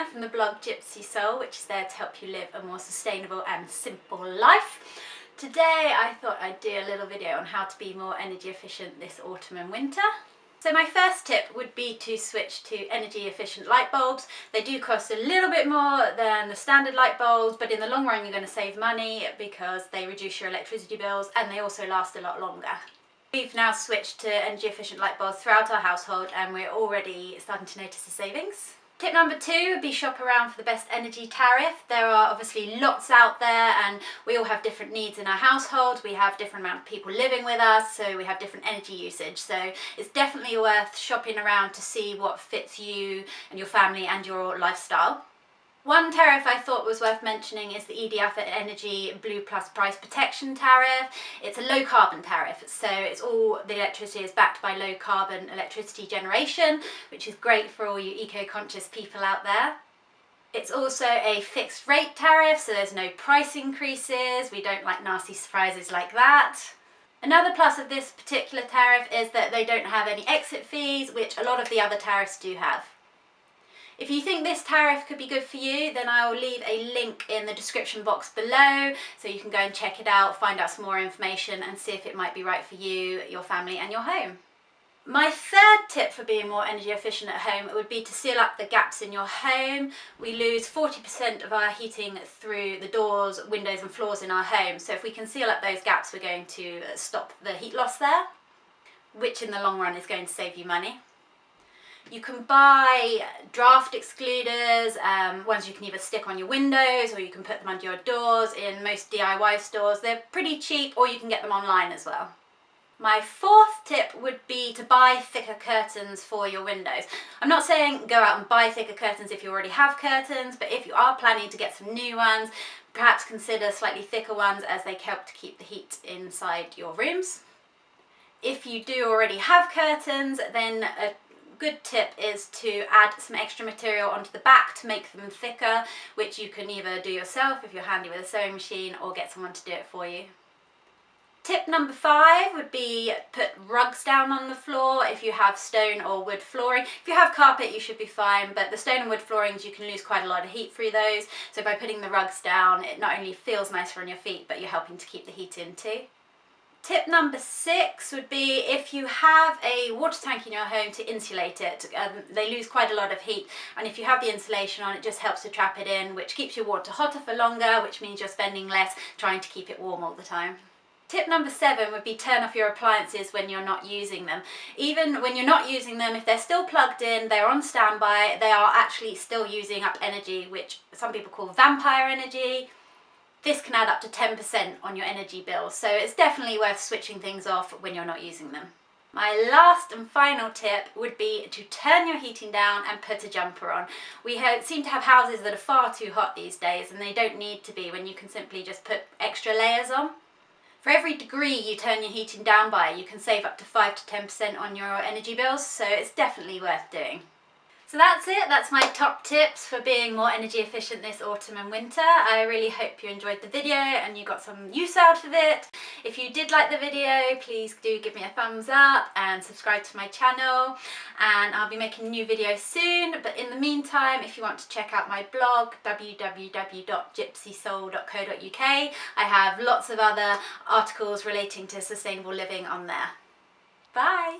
Anna from the blog Gypsy Soul, which is there to help you live a more sustainable and simple life. Today I thought I'd do a little video on how to be more energy efficient this autumn and winter. So my first tip would be to switch to energy efficient light bulbs. They do cost a little bit more than the standard light bulbs, but in the long run you're going to save money because they reduce your electricity bills and they also last a lot longer. We've now switched to energy efficient light bulbs throughout our household and we're already starting to notice the savings. Tip number 2 would be shop around for the best energy tariff. There are obviously lots out there and we all have different needs in our household. We have different amount of people living with us, so we have different energy usage. So it's definitely worth shopping around to see what fits you and your family and your lifestyle. One tariff I thought was worth mentioning is the EDF Energy Blue Plus Price Protection Tariff. It's a low carbon tariff, so it's all the electricity is backed by low carbon electricity generation, which is great for all you eco-conscious people out there. It's also a fixed rate tariff, so there's no price increases. We don't like nasty surprises like that. Another plus of this particular tariff is that they don't have any exit fees, which a lot of the other tariffs do have. If you think this tariff could be good for you, then I will leave a link in the description box below so you can go and check it out, find out some more information and see if it might be right for you, your family and your home. My third tip for being more energy efficient at home would be to seal up the gaps in your home. We lose 40% of our heating through the doors, windows and floors in our home, so if we can seal up those gaps we're going to stop the heat loss there, which in the long run is going to save you money. You can buy draft excluders, ones you can either stick on your windows or you can put them under your doors in most DIY stores. They're pretty cheap, or you can get them online as well. My fourth tip would be to buy thicker curtains for your windows. I'm not saying go out and buy thicker curtains if you already have curtains, but if you are planning to get some new ones, perhaps consider slightly thicker ones as they help to keep the heat inside your rooms. If you do already have curtains, then a good tip is to add some extra material onto the back to make them thicker, which you can either do yourself if you're handy with a sewing machine or get someone to do it for you. Tip number 5 would be put rugs down on the floor if you have stone or wood flooring. If you have carpet you should be fine, but the stone and wood floorings you can lose quite a lot of heat through those, so by putting the rugs down it not only feels nicer on your feet but you're helping to keep the heat in too. Tip number 6 would be if you have a water tank in your home to insulate it. They lose quite a lot of heat, and if you have the insulation on it just helps to trap it in, which keeps your water hotter for longer, which means you're spending less trying to keep it warm all the time. Tip number 7 would be turn off your appliances when you're not using them. Even when you're not using them, if they're still plugged in, they're on standby, they are actually still using up energy, which some people call vampire energy. This can add up to 10% on your energy bill, so it's definitely worth switching things off when you're not using them. My last and final tip would be to turn your heating down and put a jumper on. We seem to have houses that are far too hot these days, and they don't need to be when you can simply just put extra layers on. For every degree you turn your heating down by, you can save up to 5 to 10% on your energy bills, so it's definitely worth doing. So that's it, that's my top tips for being more energy efficient this autumn and winter. I really hope you enjoyed the video and you got some use out of it. If you did like the video, please do give me a thumbs up and subscribe to my channel, and I'll be making new videos soon. But in the meantime, if you want to check out my blog, www.gypsysoul.co.uk, I have lots of other articles relating to sustainable living on there. Bye!